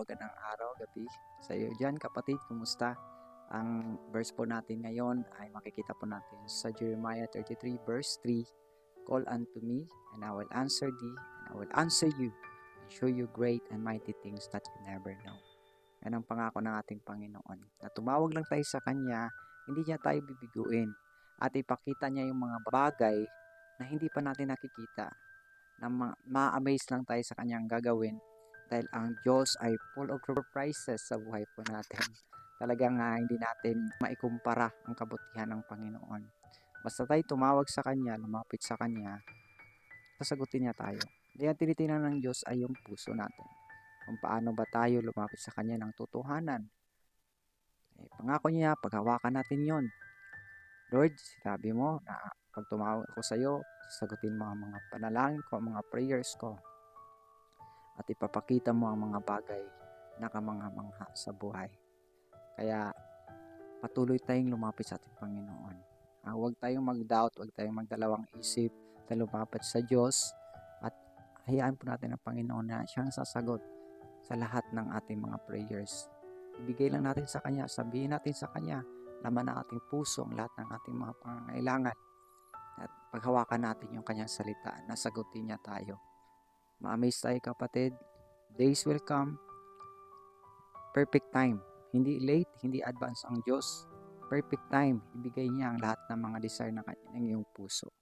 Magandang araw, gabi sa iyo dyan kapatid, kumusta? Ang verse po natin ngayon ay makikita po natin sa Jeremiah 33 verse 3. Call unto me, and I will answer thee, and I will answer you, and show you great and mighty things that you never know. Yan ang pangako ng ating Panginoon. Na tumawag lang tayo sa Kanya, hindi niya tayo bibiguin. At ipakita niya yung mga bagay na hindi pa natin nakikita. Na ma-amaze lang tayo sa Kanyang gagawin. Dahil ang Diyos ay full of surprises sa buhay po natin. Talagang hindi natin maikumpara ang kabutihan ng Panginoon. Basta tayo tumawag sa Kanya, lumapit sa Kanya, sasagutin niya tayo. Kaya tinitingnan ng Diyos ay yung puso natin. Kung paano ba tayo lumapit sa Kanya ng totohanan. Pangako niya, paghawakan natin yon. Lord, sinabi mo na pag tumawag ako sa iyo, sasagutin mo ang mga panalangin ko, ang mga prayers ko. At ipapakita mo ang mga bagay na kamangha-mangha sa buhay. Kaya patuloy tayong lumapit sa ating Panginoon. Huwag tayong mag-doubt, huwag tayong magdalawang isip na lumapit sa Diyos at hayaan po natin ang Panginoon na siyang sasagot sa lahat ng ating mga prayers. Ibigay lang natin sa Kanya, sabihin natin sa Kanya, laman ng ating puso ang lahat ng ating mga pangangailangan. At paghawakan natin yung Kanyang salita, nasagutin niya tayo. Ma-amaze tayo kapatid. Days will come. Perfect time. Hindi late, hindi advance ang Diyos. Perfect time. Ibigay niya ang lahat ng mga desire ng iyong puso.